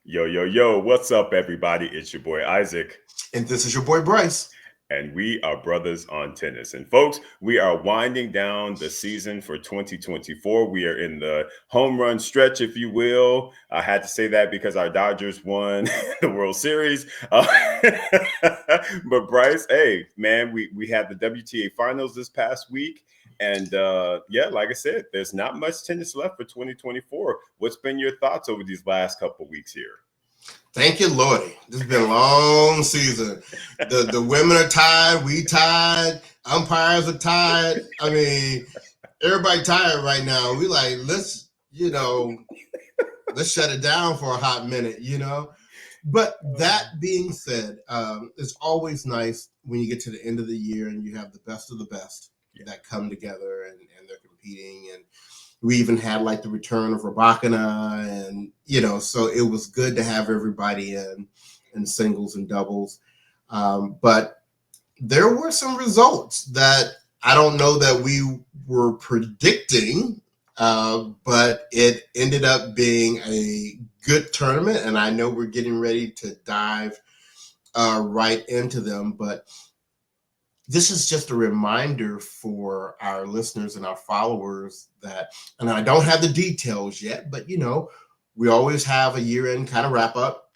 Yo, yo, yo, what's up, everybody? It's your boy Isaac, And this is your boy Bryce. and we are brothers on tennis. And folks, we are winding down the season for 2024. We are in the home run stretch, if you will. I had to say that because our Dodgers won the World Series. But Bryce, hey, man, we had the WTA Finals this past week. And yeah, like I said, there's not much tennis left for 2024. What's been your thoughts over these last couple of weeks here? Thank you, Lordy. This has been a long season. The women are tied, we tied, umpires are tied. I mean, everybody tired right now. We like, let's shut it down for a hot minute. But that being said, it's always nice when you get to the end of the year and you have the best of the best that come together and they're competing. And we even had like the return of Rabakina, and so it was good to have everybody in singles and doubles. But there were some results that I don't know that we were predicting, but it ended up being a good tournament, and I know we're getting ready to dive right into them. But this is just a reminder for our listeners and our followers that, and I don't have the details yet, but we always have a year-end kind of wrap up.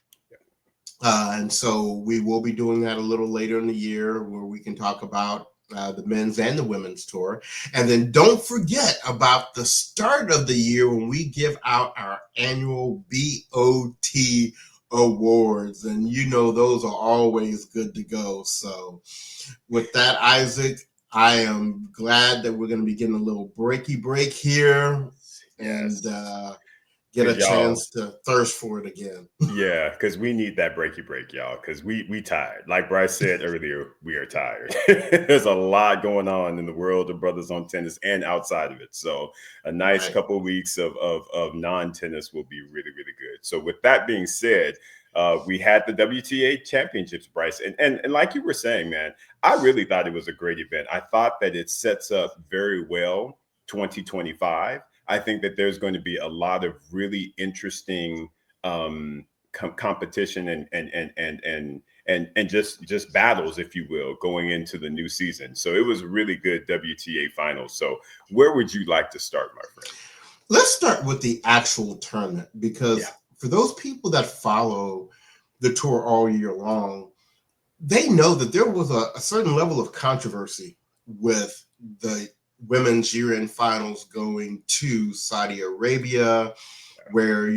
And so we will be doing that a little later in the year where we can talk about the men's and the women's tour. And then don't forget about the start of the year when we give out our annual BOT awards. And those are always good to go. So with that, Isaac, I am glad that we're going to be getting a little breaky break here and get a chance to thirst for it again. Yeah, because we need that breaky break, y'all, because we tired. Like Bryce said earlier, we are tired. There's a lot going on in the world of brothers on tennis and outside of it. So a nice couple of weeks of non-tennis will be really, really good. So with that being said, we had the WTA Championships, Bryce. And like you were saying, man, I really thought it was a great event. I thought that it sets up very well 2025. I think that there's going to be a lot of really interesting competition and just battles, if you will, going into the new season. So it was a really good WTA Finals. So where would you like to start, my friend? Let's start with the actual tournament, because for those people that follow the tour all year long, they know that there was a certain level of controversy with the women's year-end finals going to Saudi Arabia, where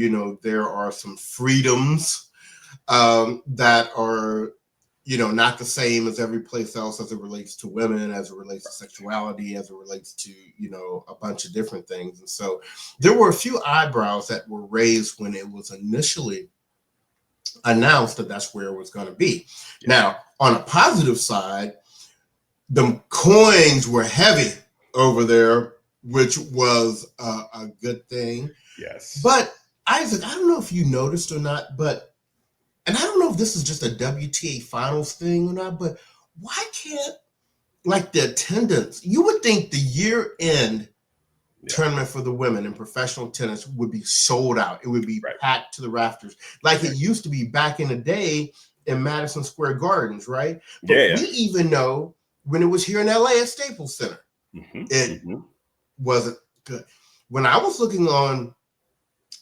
there are some freedoms that are not the same as every place else as it relates to women, as it relates to sexuality, as it relates to a bunch of different things. And so there were a few eyebrows that were raised when it was initially announced that that's where it was going to be. Now, on a positive side, the coins were heavy over there, which was a good thing. Yes. But Isaac, I don't know if you noticed or not, and I don't know if this is just a WTA Finals thing or not, but why can't, like, the attendance, you would think the year-end tournament for the women in professional tennis would be sold out. It would be packed to the rafters, like it used to be back in the day in Madison Square Gardens, right? But we even know when it was here in LA at Staples Center, it wasn't good. When I was looking on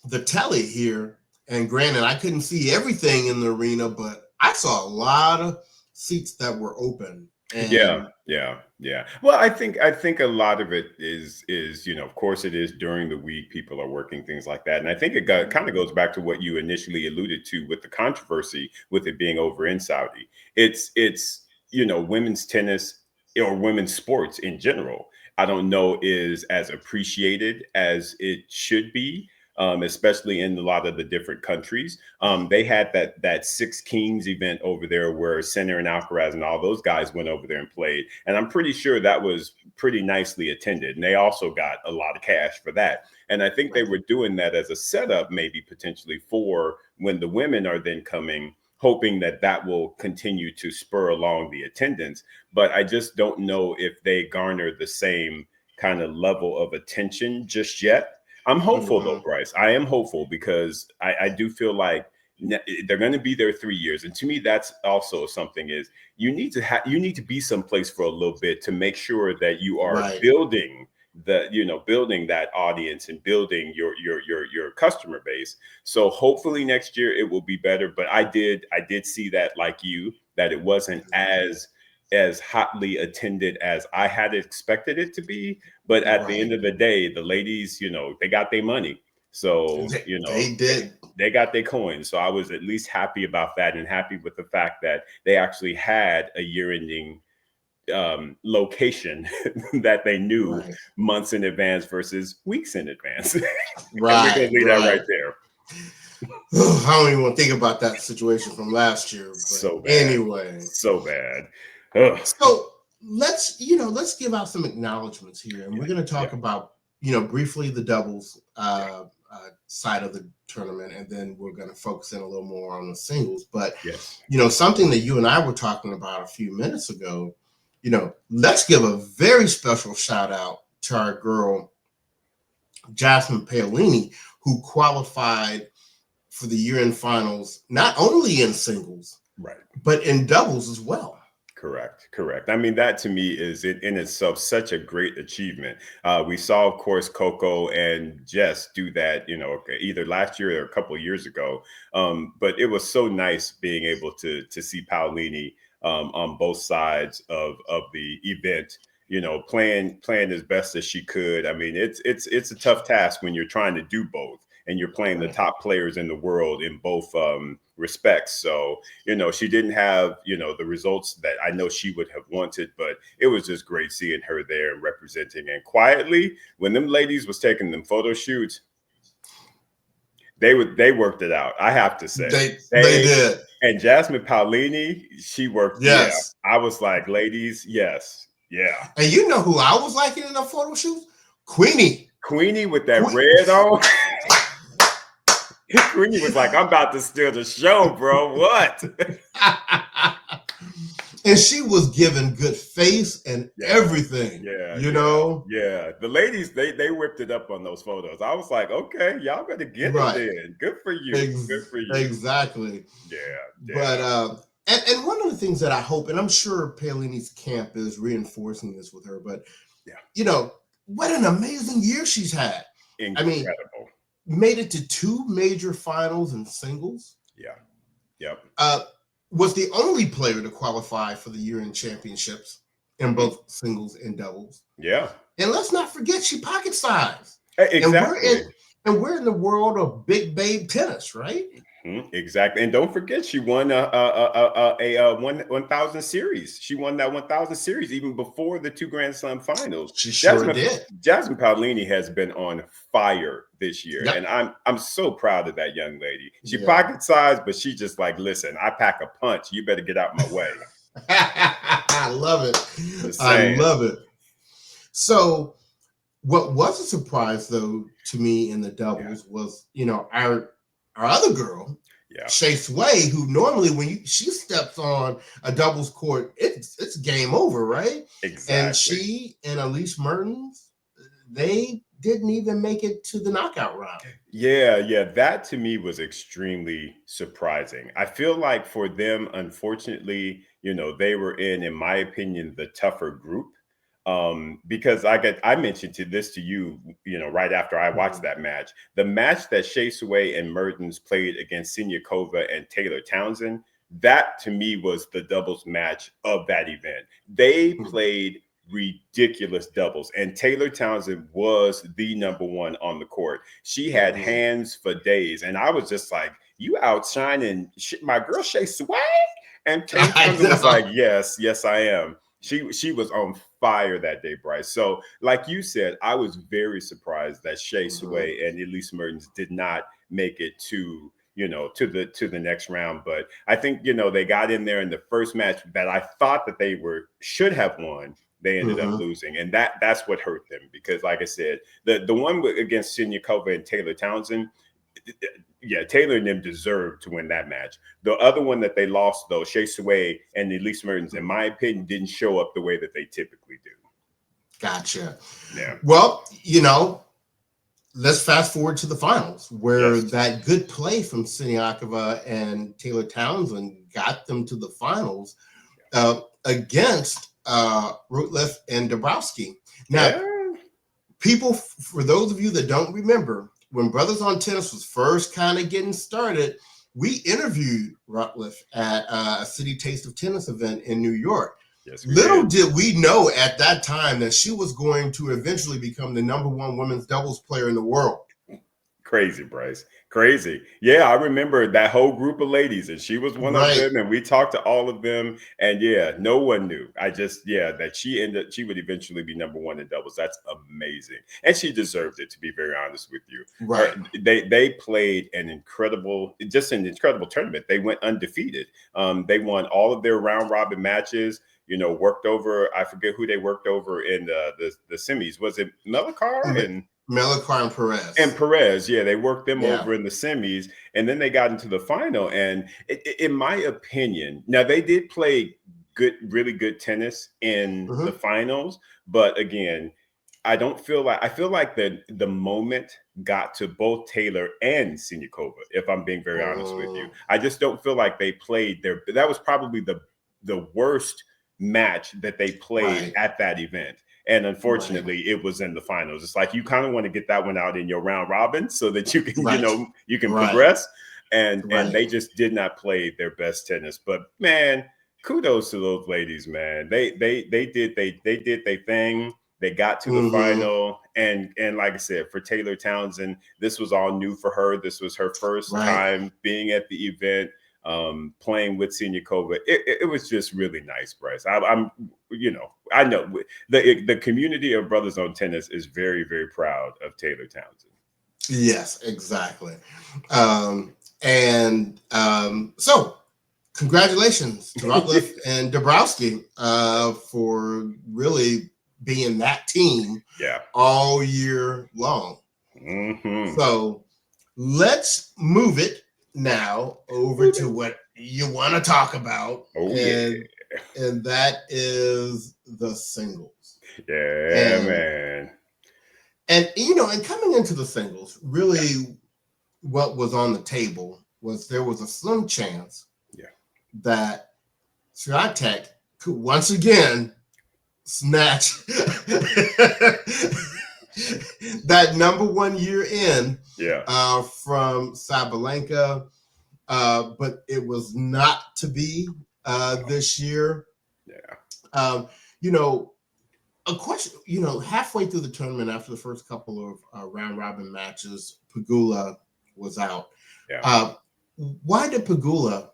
the telly here, and granted, I couldn't see everything in the arena, but I saw a lot of seats that were open. And yeah. Well, I think a lot of it is of course it is during the week, people are working, things like that. And I think it kind of goes back to what you initially alluded to with the controversy with it being over in Saudi. It's women's tennis or women's sports in general, I don't know is as appreciated as it should be. Especially in a lot of the different countries. They had that Six Kings event over there where Sinner and Alcaraz and all those guys went over there and played. And I'm pretty sure that was pretty nicely attended. And they also got a lot of cash for that. And I think they were doing that as a setup, maybe potentially for when the women are then coming, hoping that that will continue to spur along the attendance. But I just don't know if they garner the same kind of level of attention just yet. I'm hopeful though, Bryce. I am hopeful because I do feel like They're going to be there 3 years, and to me, that's also something is you need to be someplace for a little bit to make sure that you are Right. building building that audience and building your customer base. So hopefully next year it will be better. But I did see that, like you, that it wasn't as hotly attended as I had expected it to be. But at the end Right. of the day, the ladies, they got their money. So, They did. they got their coins. So I was at least happy about that, and happy with the fact that they actually had a year-ending location that they knew Right. months in advance versus weeks in advance. And we're Right. gonna leave that right Right. there. I don't even want to think about that situation from last year. But So bad, anyway, so bad. Ugh. so let's give out some acknowledgments here, and we're going to talk Yeah. about briefly the doubles side of the tournament, and then we're going to focus in a little more on the singles. But Yes. Something that you and I were talking about a few minutes ago. Let's give a very special shout out to our girl Jasmine Paolini, who qualified for the year-end finals, not only in singles, Right. but in doubles as well. Correct. I mean, that to me is in itself such a great achievement. We saw, of course, Coco and Jess do that, either last year or a couple of years ago. But it was so nice being able to see Paolini on both sides of the event. Playing as best as she could. I mean, it's a tough task when you're trying to do both, and you're playing the top players in the world in both respects. So, she didn't have, the results that I know she would have wanted, but it was just great seeing her there and representing. And quietly, when them ladies was taking them photo shoots, they worked it out. I have to say. They did. And Jasmine Paolini, she worked. Yes. Yeah. I was like, ladies, yes. Yeah. And you know who I was liking in the photo shoot? Queenie with that red on. Queenie was like, I'm about to steal the show, bro. What? And she was giving good face and everything. Yeah. Yeah. The ladies, they whipped it up on those photos. I was like, okay, y'all better get it in. Good for you. Good for you. Exactly. Yeah. But and one of the things that I hope, and I'm sure Paolini's camp is reinforcing this with her, but what an amazing year she's had. Incredible. I mean, made it to 2 major finals in singles. Yeah. Yep. Was the only player to qualify for the year-end championships in both singles and doubles. Yeah. And let's not forget, she pocket sized. Exactly. And we're in the world of big babe tennis, right? Exactly. And don't forget, she won a 1,000 series. She won that 1,000 series even before the 2 Grand Slam finals. She sure did. Jasmine Paolini has been on fire this year. Yep. And I'm so proud of that young lady. She pocket sized, but she just like, listen, I pack a punch. You better get out my way. I love it. I love it. So what was a surprise, though, to me in the doubles was, our other girl, Shea Sway, who normally when she steps on a doubles court, it's game over, right? Exactly. And she and Elise Mertens, they didn't even make it to the knockout round. Yeah. That to me was extremely surprising. I feel like for them, unfortunately, they were in my opinion, the tougher group. Because I mentioned to you, right after I watched that match, the match that Shea Sway and Mertens played against Siniakova and Taylor Townsend, that to me was the doubles match of that event. They played ridiculous doubles, and Taylor Townsend was the number one on the court. She had hands for days, and I was just like, you outshining my girl Shea Sway? And Taylor Townsend was like, yes, I am. She was on fire that day, Bryce. So, like you said, I was very surprised that Shea Sway and Elise Mertens did not make it to the next round. But I think they got in there in the first match that I thought that they should have won. They ended up losing, and that's what hurt them, because, like I said, the one against Siniakova and Taylor Townsend. Taylor and them deserved to win that match. The other one that they lost, though, Shea Sway and Elise Mertens, in my opinion, didn't show up the way that they typically do. Gotcha. Yeah. Well, let's fast forward to the finals, where Yes. that good play from Siniakova and Taylor Townsend got them to the finals against Routliffe and Dabrowski. Now, Yeah. people, for those of you that don't remember, when Brothers on Tennis was first kind of getting started, we interviewed Routliffe at a City Taste of Tennis event in New York. Yes, we Little did. did we know at that time that she was going to eventually become the #1 women's doubles player in the world. Crazy, Bryce. Crazy. Yeah, I remember that whole group of ladies, and she was one of Right. them, and we talked to all of them. And yeah, no one knew. That she would eventually be #1 in doubles. That's amazing. And she deserved it, to be very honest with you. Right. They played just an incredible tournament. They went undefeated. They won all of their round robin matches. Worked over, I forget who they worked over in the semis. Was it Melikar and Melikar and Perez? Yeah, they worked them Yeah. over in the semis, and then they got into the final. And in my opinion, now they did play really good tennis in the finals, but again, I feel like the moment got to both Taylor and Siniakova. If I'm being very honest with you, I just don't feel like they played their. That was probably the worst match that they played Right. at that event. And unfortunately, it was in the finals. It's like you kind of want to get that one out in your round robin so that you can, Right. you can Right. progress. And Right. they just did not play their best tennis. But man, kudos to those ladies, man. They did their thing. They got to the final, and like I said, for Taylor Townsend, this was all new for her. This was her first time being at the event, playing with Siniakova. It was just really nice, Bryce. I'm I know the community of Brothers on Tennis is very, very proud of Taylor Townsend. Yes, exactly. So congratulations to Routliffe and Dabrowski for really being that team all year long. So let's move it now over to what you want to talk about. And that is the singles. Man. And and coming into the singles, really what was on the table was there was a slim chance that Swiatek could once again snatch that #1 year end from Sabalenka, but it was not to be this year. A question, halfway through the tournament, after the first couple of round robin matches, Pegula was out. Why did Pegula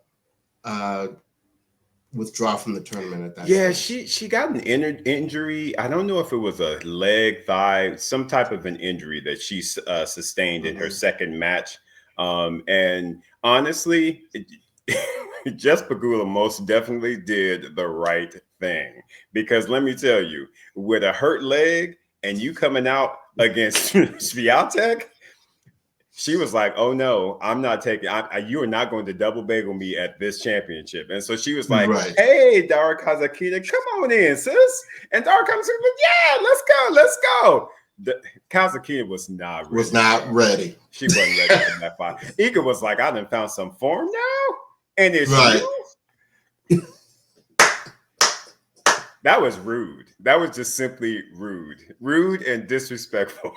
withdraw from the tournament at that stage? She got an injury. I don't know if it was a leg, thigh, some type of an injury that she sustained in her second match. And honestly, Jess Pegula most definitely did the right thing, because let me tell you, with a hurt leg and you coming out against Swiatek, she was like, "Oh no, I'm not taking. You are not going to double bagel me at this championship." And so she was like, "Hey, Dara Kazatkina, come on in, sis." And Dara Kazatkina, "Yeah, let's go." Kazatkina was not ready. She wasn't ready for that fight. Iga was like, "I done found some form now, and it's you." That was rude. That was just simply rude and disrespectful.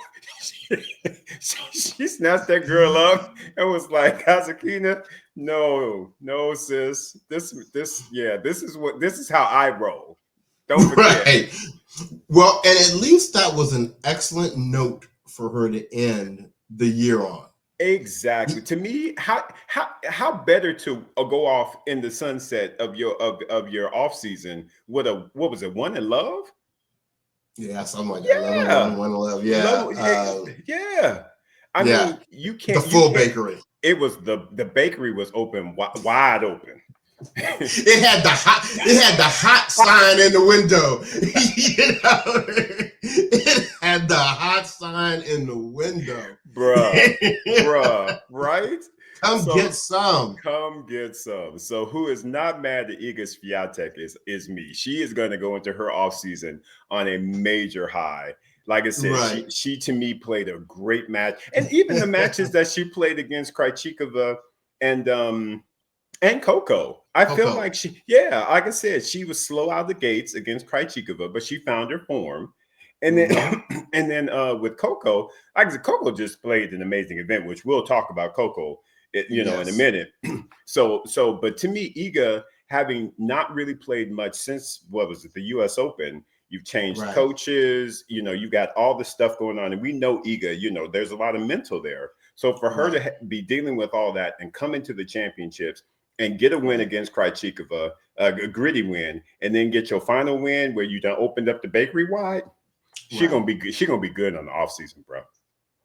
She snatched that girl up and was like, "Kazatkina, no, sis. This is how I roll. Don't forget." Right. Well, and at least that was an excellent note for her to end the year on. Exactly. To me, how better to go off in the sunset of your off season with what was it, One in Love? Yeah, something like that. 11-1, 1-11. Yeah. I mean, you can't. The full bakery. It was the bakery was open, wide open. It had the hot sign in the window. It had the hot sign in the window. Bruh, right? Come get some. Come get some. So who is not mad at Iga Swiatek is me. She is going to go into her offseason on a major high. Like I said, Right. she to me played a great match, and even the matches that she played against Krejcikova and Coco. I feel Coco. like yeah, like I said, she was slow out the gates against Krejcikova, but she found her form. And then, Hmm. and then with Coco, like I said, Coco just played an amazing event, which we'll talk about Coco, in a Yes. minute. But to me, Iga, having not really played much since what was it, the U.S. Open, you've changed Right. coaches, you got all this stuff going on, and we know Iga, there's a lot of mental there. So for her Right. to be dealing with all that and come into the championships and get a win Right. against Krejcikova, a gritty win, and then get your final win where you done opened up the bakery wide, she Right. gonna be good. She gonna be good on the off season, bro.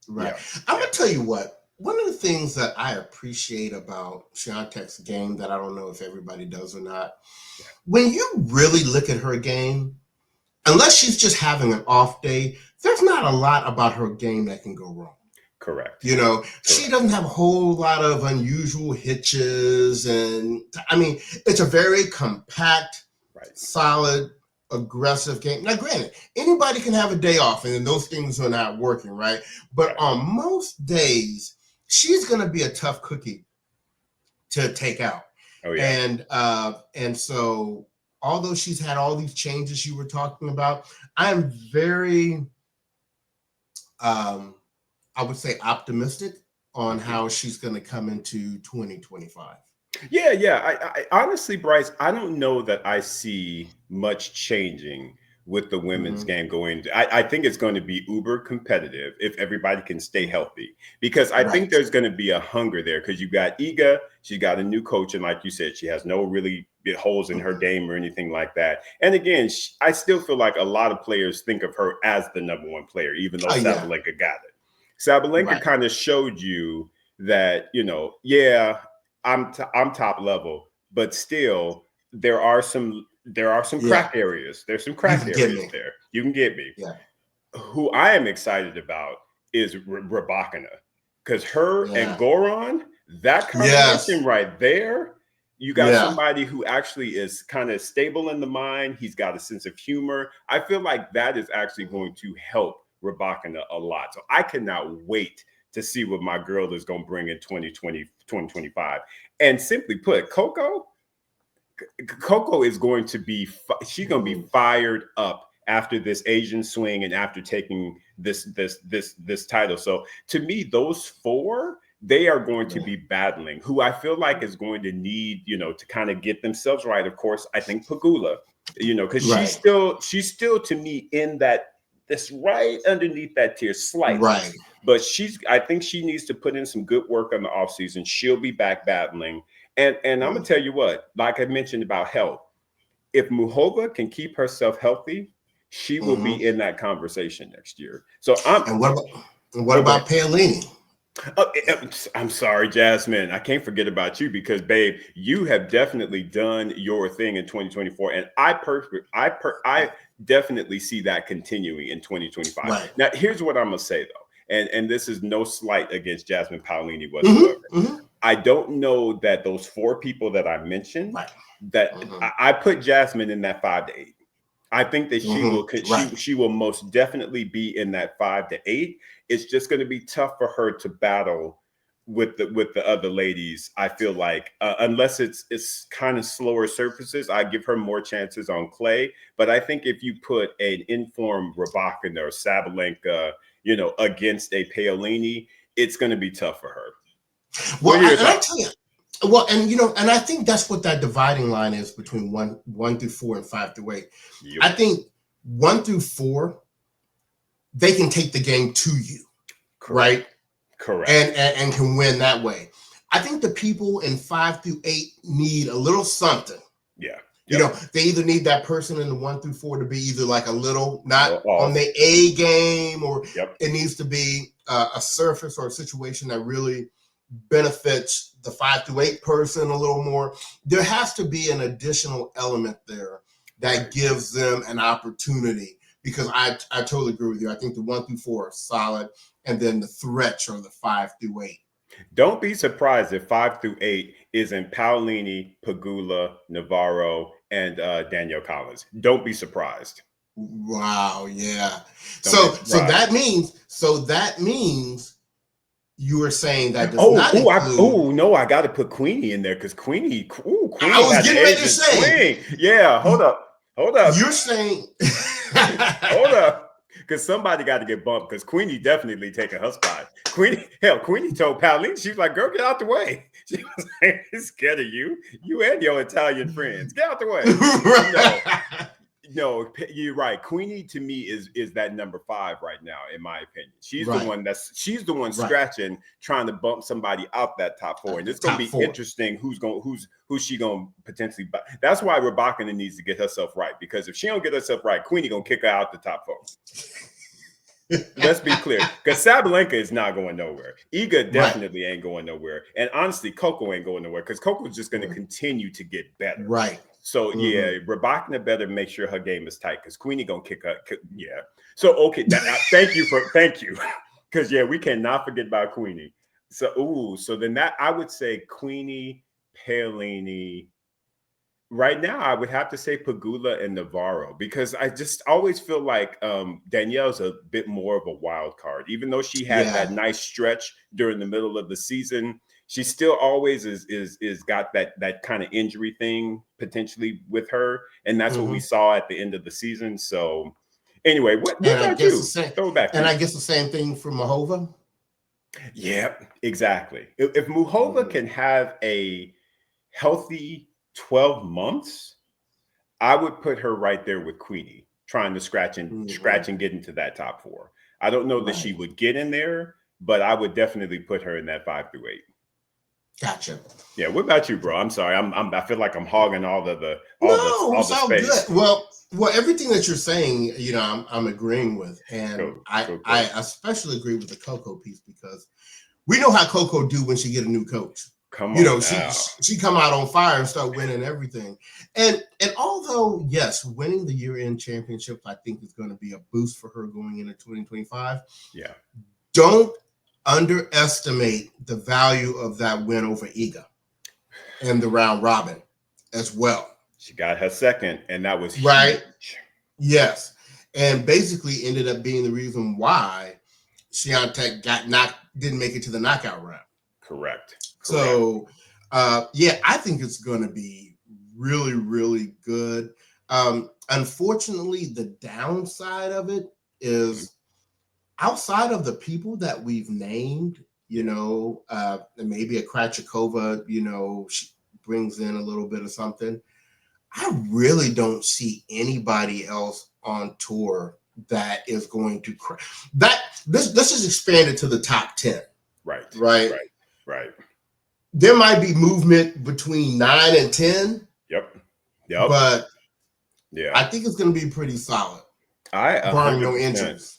Right. Yeah, I'm yeah, gonna tell you what. One of the things that I appreciate about Swiatek's game that I don't know if everybody does or not, yeah. when you really look at her game, unless she's just having an off day, there's not a lot about her game that can go wrong. Correct, She correct. doesn't have a whole lot of unusual hitches. And I mean, it's a very compact, Right, solid, aggressive game. Now, granted, anybody can have a day off and then those things are not working, right? But right. on most days, she's going to be a tough cookie to take out. Oh yeah, And so, although she's had all these changes you were talking about, I'm very um, I would say optimistic on hmm how she's going to come into 2025. yeah, yeah. I honestly, Bryce, I don't know that I see much changing with the women's Mm-hmm. game going. I think it's going to be uber competitive if everybody can stay healthy, because I think Right. there's going to be a hunger there. Because you got Iga, she got a new coach, and like you said, she has no really big holes in her Mm-hmm. game or anything like that. And again, I still feel like a lot of players think of her as the number one player, even though Oh, yeah. Sabalenka got it. Sabalenka Right. kind of showed you that, yeah, I'm top level, but still there are some Yeah. crack areas. There's some You crack can get areas me. there. You can get me. Yeah. Who I am excited about is Rabakina, because her and Yeah. Goran, that Yes. combination right there, you got Yeah. somebody who actually is kind of stable in the mind. He's got a sense of humor. I feel like that is actually Mm-hmm. going to help Rabakina a lot. So I cannot wait to see what my girl is going to bring in 2025. And simply put, Coco is going to be she's going to be Mm-hmm. fired up after this Asian swing and after taking this title. So to me, those four, they are going to Yeah. be battling. Who I feel like is going to need, to kind of get themselves right. Of course, I think Pagula, because Right. she's still to me in this right underneath that tier slightly. Right. But I think she needs to put in some good work on the offseason. She'll be back battling. And I'm gonna Mm-hmm. tell you what, like I mentioned about health, if Muhova can keep herself healthy, she will Mm-hmm. be in that conversation next year. So I'm And what oh go about ahead. Paolini? I'm sorry, Jasmine. I can't forget about you because, babe, you have definitely done your thing in 2024, and I definitely see that continuing in 2025. Right. Now, here's what I'm gonna say though, and this is no slight against Jasmine Paolini whatsoever. Mm-hmm. Mm-hmm. I don't know that those four people that I mentioned, Right. that Mm-hmm. I put Jasmine in that 5 to 8. I think that she will Mm-hmm. Right. she will most definitely be in that 5 to 8. It's just going to be tough for her to battle with the other ladies. I feel like unless it's kind of slower surfaces, I give her more chances on clay. But I think if you put an informed Rabakina or Sabalenka, against a Paolini, it's going to be tough for her. What Well, are your I thoughts? tell you, well, and I think that's what that dividing line is between one through four and 5 through 8. Yep. I think 1 through 4, they can take the game to you, Correct. right? Correct. And can win that way. I think the people in 5 through 8 need a little something. Yeah. Yep. They either need that person in the 1 through 4 to be either like a little A not little on off. the A game, or Yep. it needs to be a surface or a situation that really benefits the 5 through 8 person a little more. There has to be an additional element there that Right. gives them an opportunity, because I totally agree with you. I think the 1 through 4 are solid, and then the threats are the 5 through 8. Don't be surprised if 5 through 8 is in Paolini, Pagula, Navarro, and Danielle Collins. Don't be surprised. Wow, yeah. Don't So be surprised. that means you were saying that does not include. No, I got to put Queenie in there because I Queenie was has getting ready to Asian say swing. Yeah, hold up. you're saying. Hold up. Because somebody got to get bumped because Queenie definitely taking her spot. Queenie told Pauline, she was like, girl, get out the way. She was like, scared of you. You and your Italian friends. Get out the way. No, you're right. Queenie to me is that number 5 right now, in my opinion. She's Right, the one right. scratching, trying to bump somebody out that top 4. And The it's gonna top be four. interesting who's she gonna potentially buy. That's why Rybakina needs to get herself right, because if she don't get herself right, Queenie gonna kick her out the top 4. Let's be clear, because Sabalenka is not going nowhere. Iga Right, definitely ain't going nowhere, and honestly, Coco ain't going nowhere because Coco's just going to continue to get better. right. So Hmm. yeah, Rybakina better make sure her game is tight because Queenie gonna kick her. Yeah. So okay, thank you, because yeah, we cannot forget about Queenie. So then that I would say Queenie, Paolini. Right now, I would have to say Pagula and Navarro because I just always feel like Danielle's a bit more of a wild card. Even though she had that Yeah. nice stretch during the middle of the season, she still always is got that kind of injury thing potentially with her, and that's what we Hmm. saw at the end of the season. So, anyway, what And I about guess the you? same. Throw it back to And I you. guess the same thing for Mahova. Yeah, exactly. If Muhova Hmm. can have a healthy 12 months, I would put her right there with Queenie, trying to Hmm. scratch and get into that top 4. I don't know that she Right. would get in there, but I would definitely put her in that 5 through 8. Gotcha. Yeah. What about you, bro? I'm sorry. I feel like I'm hogging No, all it's the all good. space. Well, everything that you're saying, I'm agreeing with, and Cool. I Cool. I Cool. especially agree with the Coco piece because we know how Coco do when she get a new coach. Come on She now. she come out on fire and start winning everything. And although yes, winning the year end championship I think is going to be a boost for her going into 2025. Yeah. Don't underestimate the value of that win over Iga and the round robin as well. She got her second, and that was Right? huge. Yes. And basically ended up being the reason why Swiatek didn't make it to the knockout round. Correct. Correct. So, yeah, I think it's going to be really, really good. Unfortunately, the downside of it Mhm. is outside of the people that we've named, Yeah. maybe a Krachikova, she brings in a little bit of something. I really don't see anybody else on tour that is going to that this is expanded to the top 10, Right. right? Right. Right. There might be movement between 9 and 10, Yep. Yep. but Yeah. I think it's going to be pretty solid, I barring no 100%. injuries.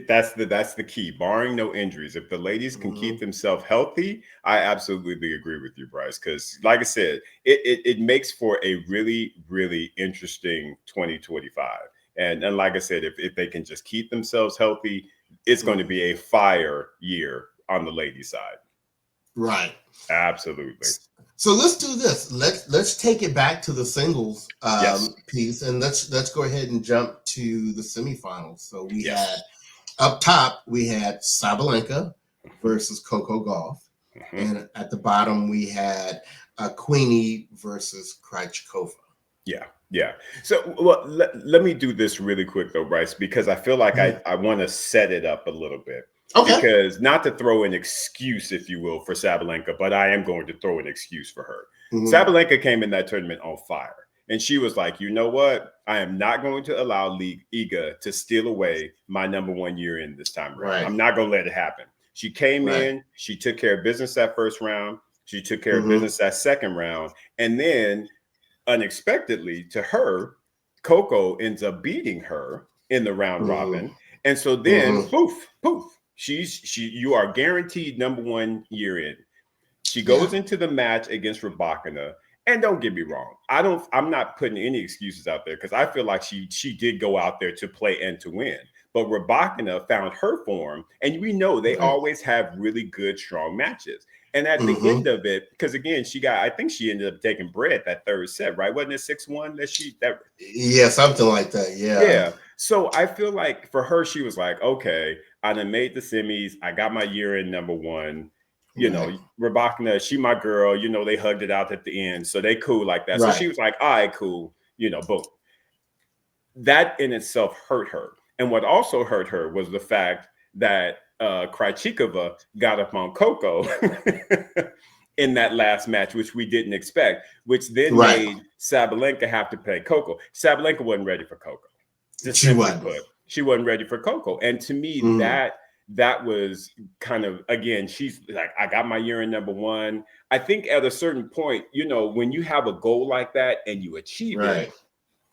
That's the key, barring no injuries. If the ladies can keep Mhm. themselves healthy, I absolutely agree with you, Bryce. Because, like I said, it makes for a really really interesting 2025. And like I said, if they can just keep themselves healthy, it's going to Mhm. be a fire year on the ladies' side. Right. Absolutely. So let's do this. Let's take it back to the singles Yes. piece, and let's go ahead and jump to the semifinals. So we Yes. had up top we had Sabalenka Mhm. versus Coco Gauff, Mhm. and at the bottom we had Queenie versus Krejcikova. Yeah, yeah. So, well, let me do this really quick though, Bryce, because I feel like Mhm. I want to set it up a little bit. Okay. Because not to throw an excuse, if you will, for Sabalenka, but I am going to throw an excuse for her. Mhm. Sabalenka came in that tournament on fire. And she was like, you know what? I am not going to allow League Iga to steal away my number 1 year in this time around. Right. I'm not going to let it happen. She came Right. in, she took care of business that first round, she took care of Mhm. business that second round, and then unexpectedly to her, Coco ends up beating her in the round Mhm. robin. And so then Mhm. poof, poof, you are guaranteed number 1 year in. She Yeah. goes into the match against Rybakina. And don't get me wrong, I'm not putting any excuses out there because I feel like she did go out there to play and to win. But Rybakina found her form, and we know they Right. always have really good, strong matches. And at the Mm-hmm. end of it, because again, I think she ended up taking bread that third set, right? Wasn't it 6-1 that Yeah, something like that. Yeah. yeah. So I feel like for her, she was like, okay, I done made the semis. I got my year in number one. You know, Right. Rabakina, she my girl. You know, they hugged it out at the end. So they cool like that. So Right. she was like, all right, cool. You know, boom. That in itself hurt her. And what also hurt her was the fact that Krejcikova got up on Coco in that last match, which we didn't expect, which then Right. made Sabalenka have to play Coco. Sabalenka wasn't ready for Coco. Just She simply wasn't. put, she wasn't ready for Coco. And to me, Mm. that was kind of, again, she's like, I got my year in number one. I think at a certain point, you know, when you have a goal like that and you achieve it, Right.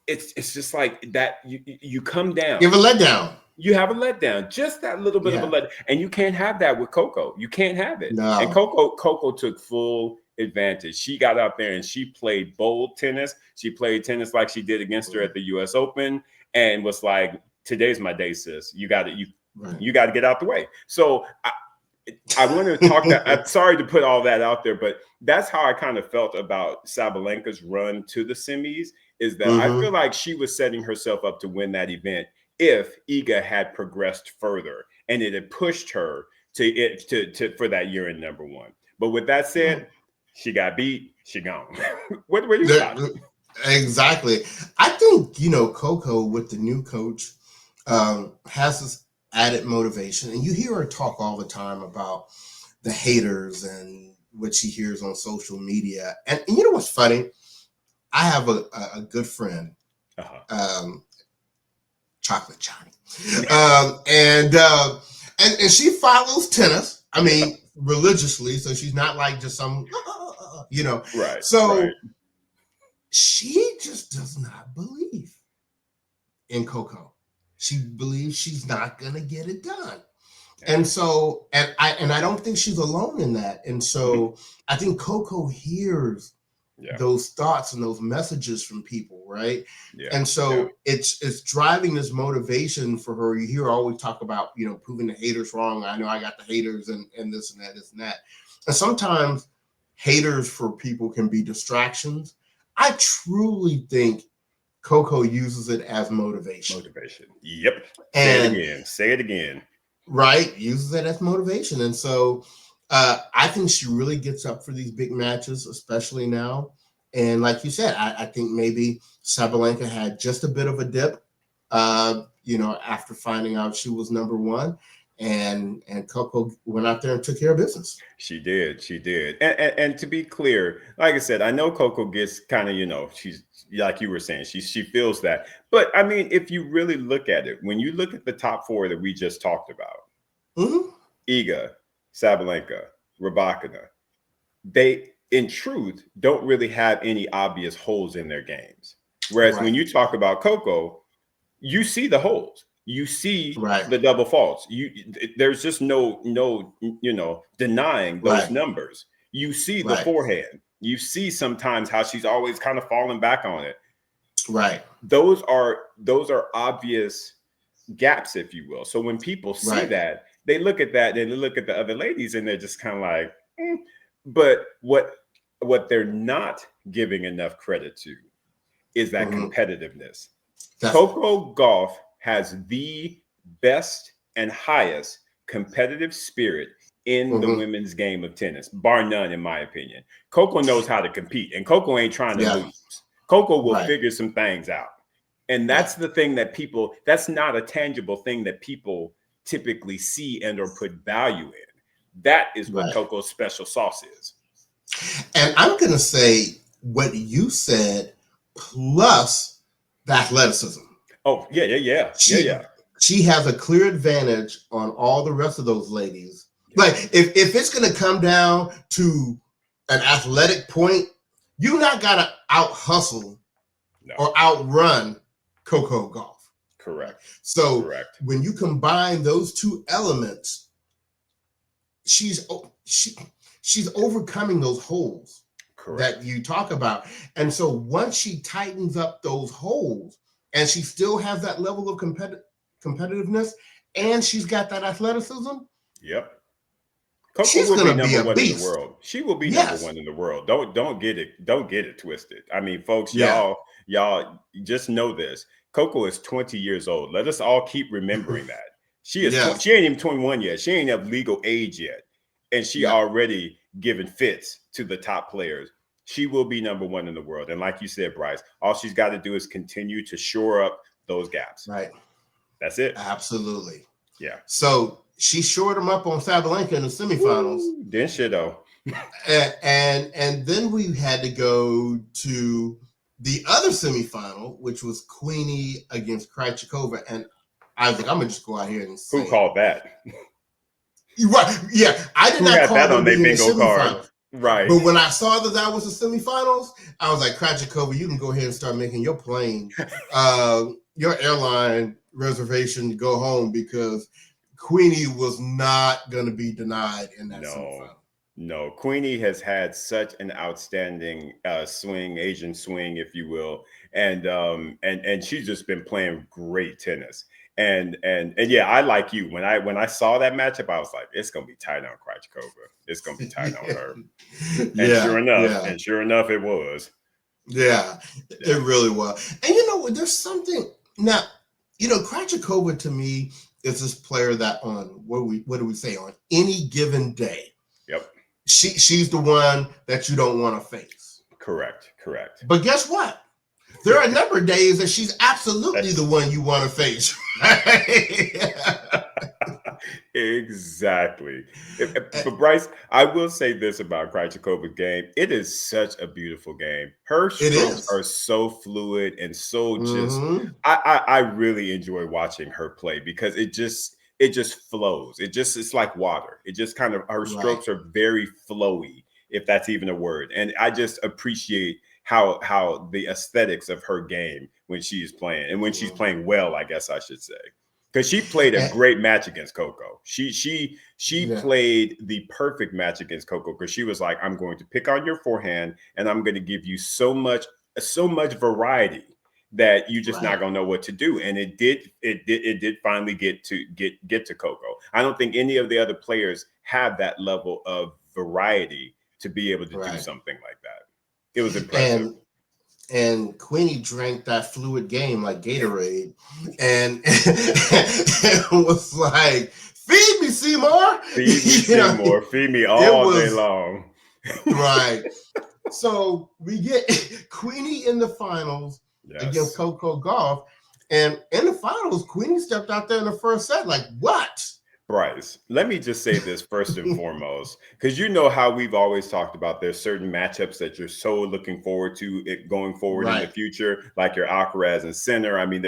it's just like that you come down. You have a letdown. You have a letdown, just that little bit of a Yeah. letdown, and you can't have that with Coco. You can't have it. And No. Coco took full advantage. She got out there and she played bold tennis. She played tennis like she did against her at the U.S. Open, and was like, "Today's my day, sis. You got to Right. you got to get out the way." So I want to talk that. I'm sorry to put all that out there, but that's how I kind of felt about Sabalenka's run to the semis. Is that I Mm-hmm. feel like she was setting herself up to win that event if Iga had progressed further and it had pushed her to for that year in number one. But with that said, she got beat. She gone. What were your thoughts? Exactly. I think, Coco with the new coach has this added motivation. And you hear her talk all the time about the haters and what she hears on social media. And you know what's funny? I have a good friend, Chocolate Johnny, and she follows tennis. I mean, religiously, so she's not like just some, Right. So right. she just does not believe in Coco. She believes she's not gonna get it done. And so, and I don't think she's alone in that. And so I think Coco hears those thoughts and those messages from people, right? Yeah. And so it's driving this motivation for her. You hear her always talk about, proving the haters wrong. I know I got the haters and this and that, this and that. And sometimes haters for people can be distractions. I truly think Coco uses it as motivation. Motivation. Yep. And Say it again. Right. Uses it as motivation. And so I think she really gets up for these big matches, especially now. And like you said, I think maybe Sabalenka had just a bit of a dip, after finding out she was number one. And Coco went out there and took care of business. She did. And to be clear, like I said, I know Coco gets kind of, she's like you were saying, she feels that. But I mean, if you really look at it, when you look at the top four that we just talked about, Iga, Sabalenka, Rybakina, they in truth don't really have any obvious holes in their games. Whereas when you talk about Coco, you see the holes. You see the double faults. There's just no denying those numbers. You see the forehand. You see sometimes how she's always kind of falling back on it. Right. Those are obvious gaps, if you will. So when people see that, they look at that and they look at the other ladies and they're just kind of like, But what they're not giving enough credit to is that competitiveness. Coco Gauff has the best and highest competitive spirit in the women's game of tennis, bar none, in my opinion. Coco knows how to compete, and Coco ain't trying to lose. Coco will figure some things out. And that's the thing that that's not a tangible thing that people typically see and or put value in. That is what Coco's special sauce is. And I'm going to say what you said plus the athleticism. Oh, yeah. She has a clear advantage on all the rest of those ladies. Like, if it's going to come down to an athletic point, you not got to out-hustle or outrun Coco Gauff. Correct. So when you combine those two elements, she's overcoming those holes that you talk about. And so once she tightens up those holes and she still has that level of competitiveness and she's got that athleticism. Yep. Coco she's will be gonna be number a one in the beast. world. She will be number Yes. one in the world. Don't get it twisted. I mean, folks, Yeah. y'all just know this. Coco is 20 years old. Let us all keep remembering that. She is 20, Yes. she ain't even 21 yet. She ain't of legal age yet. And she Yeah. already giving fits to the top players. She will be number one in the world. And like you said, Bryce, all she's got to do is continue to shore up those gaps. Right. That's it. Absolutely. Yeah. So she shored him up on Sabalenka in the semifinals. Didn't she though? And then we had to go to the other semifinal, which was Queenie against Krejcikova. And I was like, I'm gonna just go out here and say Who called that? You're right. Yeah, I did Who not had call that on them their being in the bingo card? semifinals. Right. But when I saw that was the semifinals, I was like, Krejcikova, you can go ahead and start making your plane, your airline reservation to go home, because Queenie was not going to be denied in that semifinal. No. Queenie has had such an outstanding swing, Asian swing, if you will, and she's just been playing great tennis. And yeah, I like you. When I saw that matchup, I was like, it's gonna be tight on Krejcikova. It's gonna be tight on her. And sure enough, it was. Yeah, it really was. And you know, there's something now. You know, Krejcikova to me is this player that on what do we say, on any given day. Yep. She's the one that you don't want to face. Correct. But guess what? There are a number of days that she's absolutely the one you want to face. Exactly. But Bryce, I will say this about Krejcikova's game. It is such a beautiful game. Her strokes are so fluid and so just I really enjoy watching her play, because it just flows. It's like water. It just kind of, her strokes are very flowy, if that's even a word. And I just appreciate how the aesthetics of her game when she is playing, and when she's playing well, I guess I should say. Because she played a great match against Coco. She played the perfect match against Coco, because she was like, I'm going to pick on your forehand, and I'm going to give you so much variety that you just not gonna know what to do. And it did finally get to Coco. I don't think any of the other players have that level of variety to be able to do something like that. It was impressive. And Queenie drank that fluid game like Gatorade, and it was like, feed me, Seymour. Feed me, Seymour. Feed me all day long. Right. So we get Queenie in the finals against Coco Gauff. And in the finals, Queenie stepped out there in the first set like, what? Bryce, let me just say this first and foremost, because you know how we've always talked about there's certain matchups that you're so looking forward to it going forward in the future, like your Alcaraz and Sinner. I mean,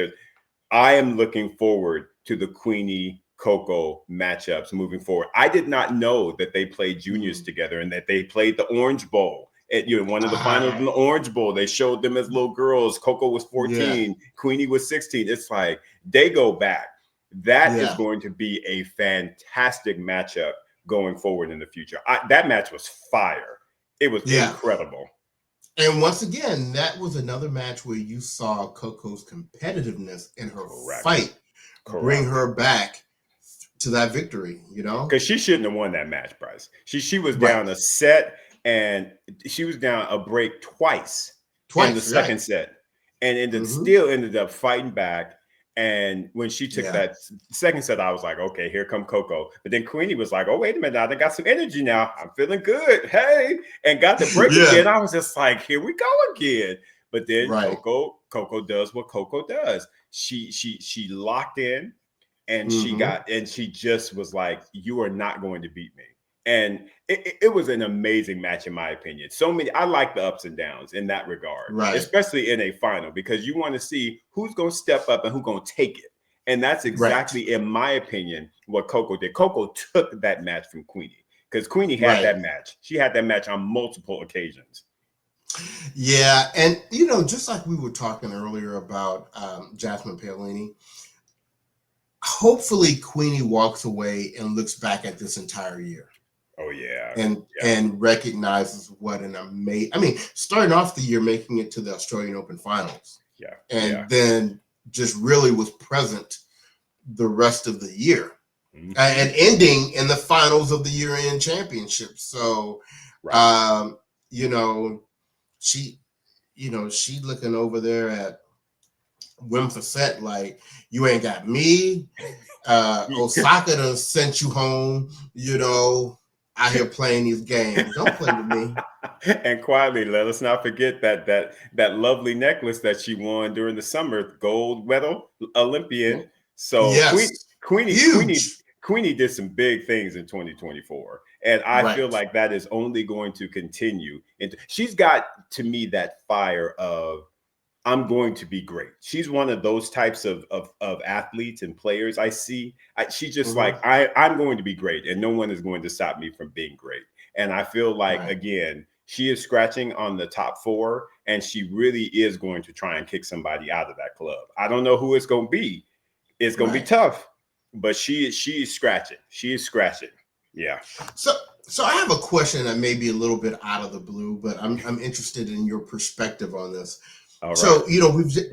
I am looking forward to the Queenie Coco matchups moving forward. I did not know that they played juniors together, and that they played the Orange Bowl. At one of the finals in the Orange Bowl, they showed them as little girls. Coco was 14, Queenie was 16. It's like they go back. That is going to be a fantastic matchup going forward in the future. That match was fire. It was incredible. And once again, that was another match where you saw Coco's competitiveness in her fight bring her back to that victory, you know? Because she shouldn't have won that match, Bryce. She was down a set, and she was down a break twice in the second set. And it still ended up fighting back. And when she took that second set, I was like, okay, here come Coco. But then Queenie was like, oh, wait a minute, I got some energy now. I'm feeling good. Hey, and got the break again. I was just like, here we go again. But then Coco does what Coco does. She locked in, and she just was like, you are not going to beat me. And it was an amazing match, in my opinion. I like the ups and downs in that regard, especially in a final, because you want to see who's going to step up and who's going to take it. And that's exactly, in my opinion, what Coco did. Coco took that match from Queenie, because Queenie had that match. She had that match on multiple occasions. Yeah. And, you know, just like we were talking earlier about Jasmine Paolini, hopefully Queenie walks away and looks back at this entire year. Oh, yeah. And recognizes what an amazing, I mean, starting off the year, making it to the Australian Open finals. And then just really was present the rest of the year. and ending in the finals of the year-end championships. So, Right. you know, she, she looking over there at Wimfacet like, you ain't got me. Osaka done sent you home, out here playing these games. Don't play with me. And quietly, let us not forget that lovely necklace that she won during the summer, gold medal Olympian. So Yes. Queenie Queenie Huge. Queenie did some big things in 2024, and I feel Right. like that is only going to continue. And she's got, to me, that fire of, I'm going to be great. She's one of those types of athletes and players I see. She's just like, Mm-hmm. I'm going to be great, and no one is going to stop me from being great. And I feel like, Right. again, she is scratching on the top four, and she really is going to try and kick somebody out of that club. I don't know who it's going to be. It's going to be Right. tough, but she is scratching. She is scratching. Yeah. So so I have a question that may be a little bit out of the blue, but I'm interested in your perspective on this. All right. So,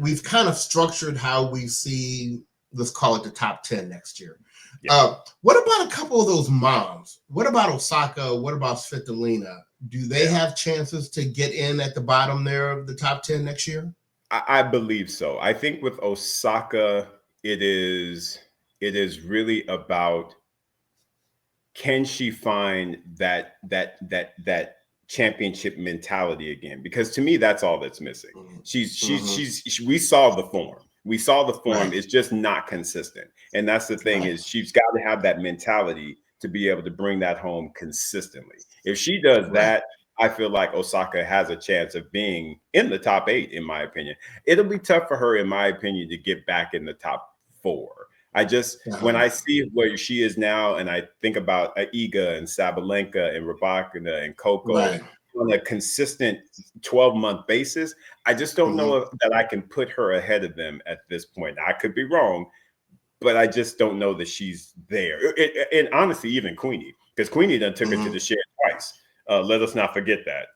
we've kind of structured how we see, let's call it the top 10 next year. Yeah. What about a couple of those moms? What about Osaka? What about Svitolina? Do they Yeah. have chances to get in at the bottom there of the top 10 next year? I believe so. I think with Osaka, it is it is really about, can she find that championship mentality again? Because to me, that's all that's missing. Mm-hmm. We saw the form. We saw the form. Right. It's just not consistent. And that's the thing, Right. is she's got to have that mentality to be able to bring that home consistently. If she does Right. that, I feel like Osaka has a chance of being in the top eight, in my opinion. It'll be tough for her, in my opinion, to get back in the top four. I just, when Uh-huh. I see where she is now, and I think about Iga and Sabalenka and Rabakina and Coco Right. on a consistent 12-month basis, I just don't know Mm-hmm. that I can put her ahead of them at this point. I could be wrong, but I just don't know that she's there. And honestly, even Queenie, because Queenie done took her to Mm-hmm. the shed twice. Let us not forget that.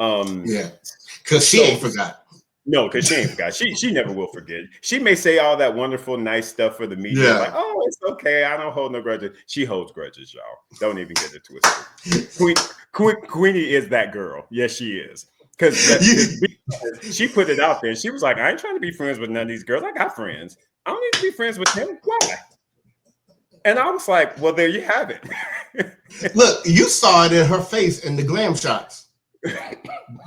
Um, Yeah. Because she so ain't forgot. no, because she ain't forgot. She never will forget. She may say all that wonderful, nice stuff for the media, like, Yeah. "Oh, it's okay. I don't hold no grudges." She holds grudges, y'all. Don't even get it twisted. Queenie is that girl. Yes, she is. Because You- she put it out there. She was like, "I ain't trying to be friends with none of these girls. I got friends. I don't need to be friends with them. Why?" And I was like, "Well, there you have it." Look, you saw it in her face in the glam shots.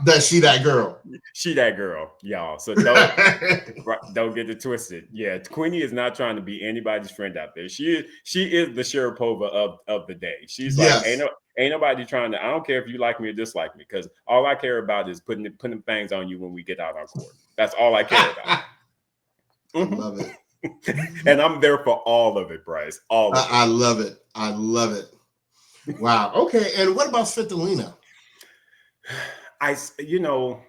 That she that girl. She that girl, y'all. So don't get it twisted. Yeah, Queenie is not trying to be anybody's friend out there. She is the Sharapova of the day. She's like, Yes. ain't nobody trying to. I don't care if you like me or dislike me, because all I care about is putting things on you when we get out on court. That's all I care about. I love it. And I'm there for all of it, Bryce. All of I it. love it. I love it. Wow. Okay. And what about Svitolina? I you know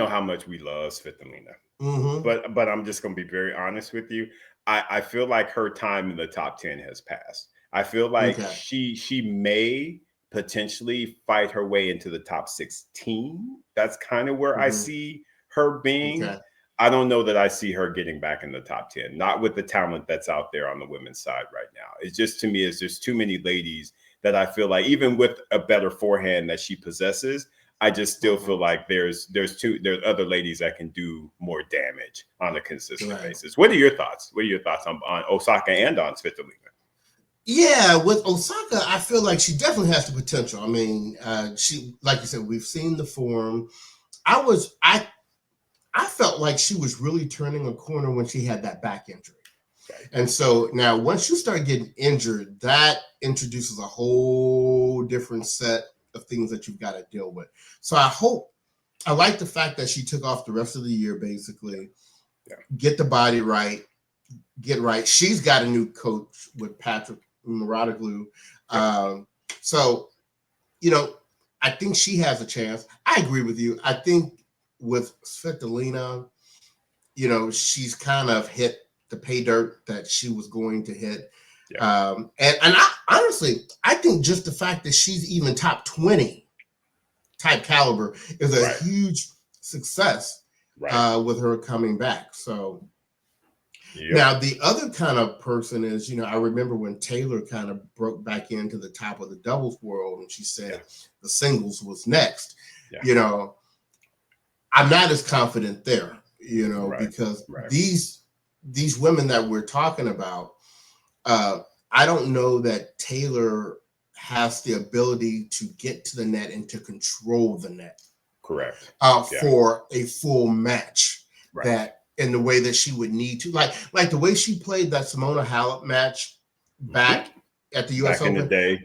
how much we love Svitolina. Mm-hmm. But I'm just going to be very honest with you. I feel like her time in the top 10 has passed. I feel like Okay. she may potentially fight her way into the top 16. That's kind of where I Mm-hmm. see her being. Okay. I don't know that I see her getting back in the top 10, not with the talent that's out there on the women's side right now. It's just, to me, it's just too many ladies that I feel like, even with a better forehand that she possesses, I just still Mm-hmm. feel like there's other ladies that can do more damage on a consistent Right. basis. What are your thoughts? What are your thoughts on Osaka and on Svitolina? Yeah, with Osaka, I feel like she definitely has the potential. I mean, she, like you said, we've seen the form. I felt like she was really turning a corner when she had that back injury. Right. And so now, once you start getting injured, that introduces a whole different set of things that you've got to deal with. So I like the fact that she took off the rest of the year, basically, Yeah. get the body right, get right. She's got a new coach with Patrick Muratoglu. Yeah. So, I think she has a chance. I agree with you. I think with Svitolina, she's kind of hit the pay dirt that she was going to hit. Yeah. And honestly, I think just the fact that she's even top 20 type caliber is a Right. huge success Right. with her coming back. So, Yep. Now, the other kind of person is, I remember when Taylor kind of broke back into the top of the doubles world and she said the singles was next. Yeah. I'm not as confident there, Right. because Right. these women that we're talking about, I don't know that Taylor has the ability to get to the net and to control the net. Correct. For a full match, Right. that in the way that she would need to, like the way she played that Simona Halep match back at the U.S. Open in the day.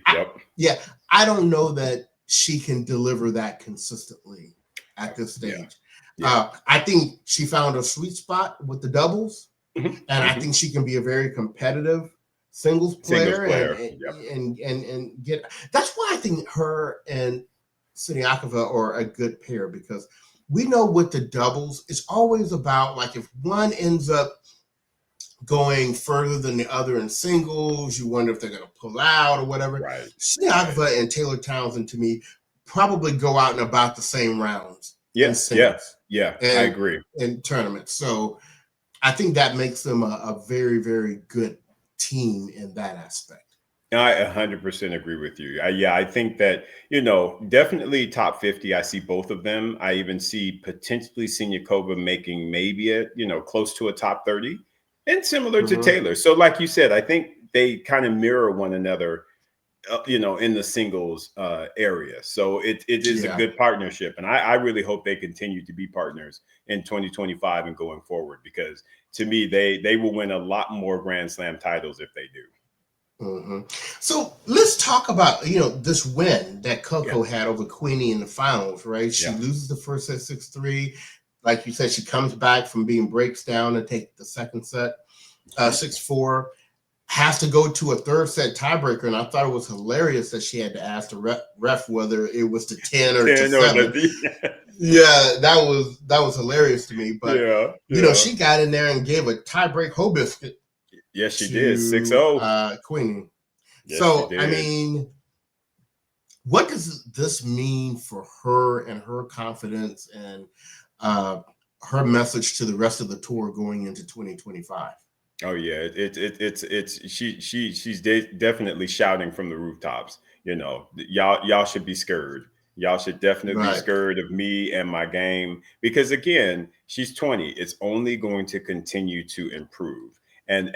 Yep. I don't know that she can deliver that consistently at this stage. I think she found a sweet spot with the doubles, and I think she can be a very competitive singles player. And get. That's why I think her and Siniakova are a good pair, because we know with the doubles, it's always about, like, if one ends up going further than the other in singles, you wonder if they're going to pull out or whatever. Right. Siniakova and Taylor Townsend, to me, probably go out in about the same rounds. Yes. Yeah. I agree. In tournaments. So I think that makes them a very, very good team in that aspect. I 100% agree with you. I think that, definitely top 50. I see both of them. I even see potentially Siniakova making maybe close to a top 30, and similar to Taylor. So like you said, I think they kind of mirror one another, in the singles area. So it is a good partnership. And I really hope they continue to be partners in 2025 and going forward, because to me, they will win a lot more Grand Slam titles if they do. So let's talk about, this win that Coco had over Queenie in the finals, right? She loses the first set 6-3. Like you said, she comes back from being breaks down and take the second set 6-4. Has to go to a third set tiebreaker, and I thought it was hilarious that she had to ask the ref whether it was to 10 or to 7. That was hilarious to me. But she got in there and gave a tiebreak hoe biscuit. Yes, she did. 6-0. Queenie. Yes, so, I mean, what does this mean for her and her confidence and her message to the rest of the tour going into 2025? Oh yeah, she's definitely shouting from the rooftops. Y'all should be scared. Y'all should definitely be scared of me and my game, because again, she's 20. It's only going to continue to improve. And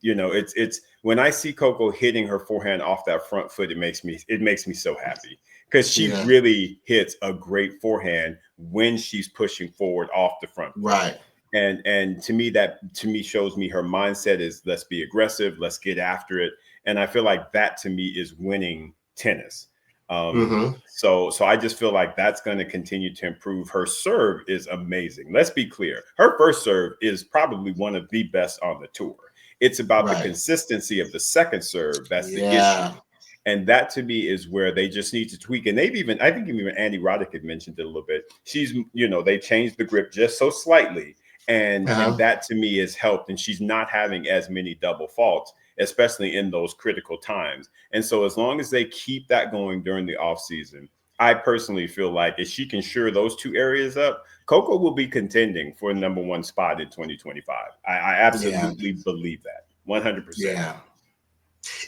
it's when I see Coco hitting her forehand off that front foot, it makes me so happy, because she really hits a great forehand when she's pushing forward off the front foot. Right. And to me shows me her mindset is, let's be aggressive, let's get after it. And I feel like that to me is winning tennis. So I just feel like that's going to continue to improve. Her serve is amazing. Let's be clear. Her first serve is probably one of the best on the tour. It's about the consistency of the second serve. That's the issue. And that to me is where they just need to tweak. And I think even Andy Roddick had mentioned it a little bit. She's, they changed the grip just so slightly. And that to me has helped. And she's not having as many double faults, especially in those critical times. And so as long as they keep that going during the off season, I personally feel like if she can shore those two areas up, Coco will be contending for a number one spot in 2025. I absolutely believe that 100%. Yeah.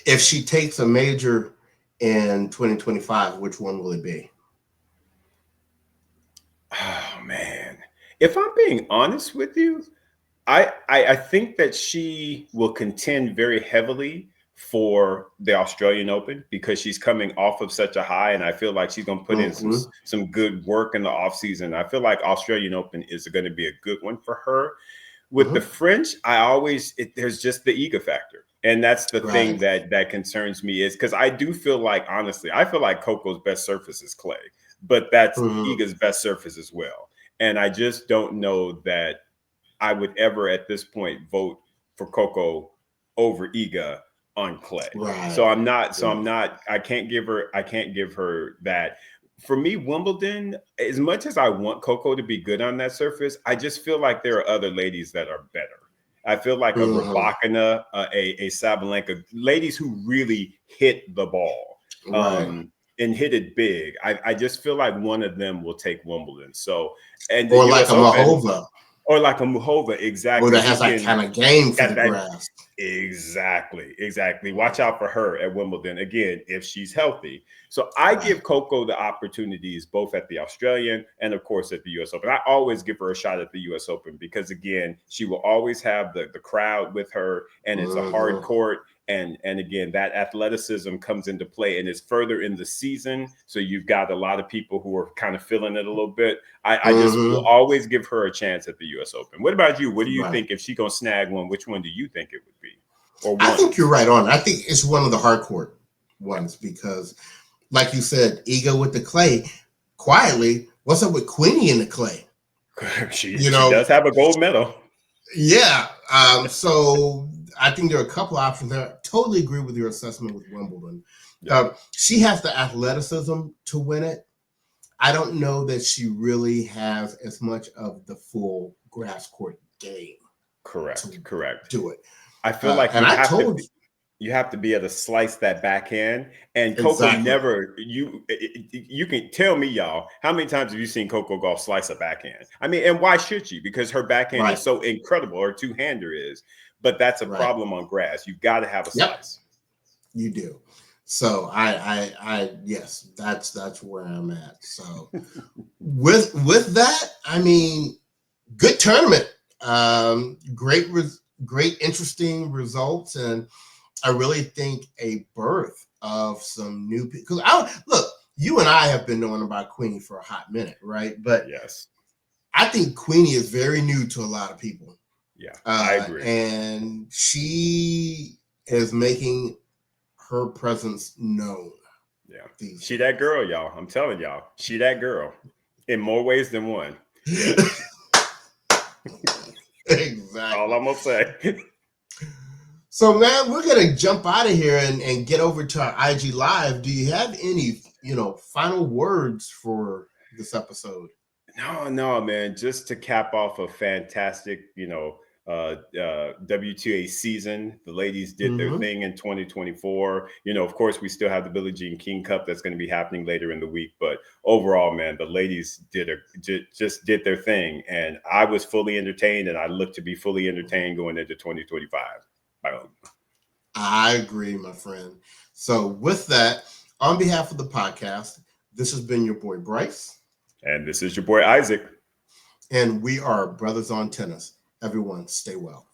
If she takes a major in 2025, which one will it be? Oh man. If I'm being honest with you, I think that she will contend very heavily for the Australian Open, because she's coming off of such a high, and I feel like she's going to put in some good work in the offseason. I feel like Australian Open is going to be a good one for her. With the French, there's just the ego factor. And that's the thing that concerns me, is because I do feel like, honestly, I feel like Coco's best surface is clay, but that's Iga's best surface as well. And I just don't know that I would ever at this point vote for Coco over Iga on clay. I can't give her that. For me, Wimbledon, as much as I want Coco to be good on that surface, I just feel like there are other ladies that are better. I feel like a Rybakina, a Sabalenka, ladies who really hit the ball and hit it big. I just feel like one of them will take Wimbledon. So, and or like a Mahova. Or like a Muhova, exactly. Or that has that kind of game for the that grass. Exactly. Watch out for her at Wimbledon again if she's healthy. So I give Coco the opportunities both at the Australian and of course at the US Open. I always give her a shot at the US Open because again, she will always have the crowd with her, and it's a hard court. And again, that athleticism comes into play, and it's further in the season. So you've got a lot of people who are kind of feeling it a little bit. I just will always give her a chance at the US Open. What about you? What do you think if she gonna snag one? Which one do you think it would be? Or I think you're right on. I think it's one of the hard court ones because, like you said, ego with the clay. Quietly, what's up with Queenie in the clay? She does have a gold medal. Yeah. So I think there are a couple of options there. I totally agree with your assessment with Wimbledon. She has the athleticism to win it. I don't know that she really has as much of the full grass court game. Correct. Do it. I feel like you have to be able to slice that backhand. And Coco never, you can tell me, y'all, how many times have you seen Coco Gauff slice a backhand? I mean, and why should she? Because her backhand is so incredible, her two-hander is. But that's a problem on grass. You've got to have a slice. You do. So I yes, that's where I'm at. So with that, I mean, good tournament. Great, interesting results, and I really think a birth of some new people. Because look, you and I have been knowing about Queenie for a hot minute, right? But yes, I think Queenie is very new to a lot of people. Yeah, I agree, and she is making her presence known. Yeah, she that girl, y'all. I'm telling y'all, she that girl in more ways than one. Exactly. All I'm gonna say. So, man, we're gonna jump out of here and get over to our IG Live. Do you have any, final words for this episode? No, man. Just to cap off a fantastic, WTA season. The ladies did their thing in 2024. Of course, we still have the Billie Jean King Cup that's going to be happening later in the week. But overall, man, the ladies just did their thing, and I was fully entertained, and I look to be fully entertained going into 2025. I agree, my friend. So, with that, on behalf of the podcast, this has been your boy Bryce, and this is your boy Isaac, and we are Brothers on Tennis. Everyone, stay well.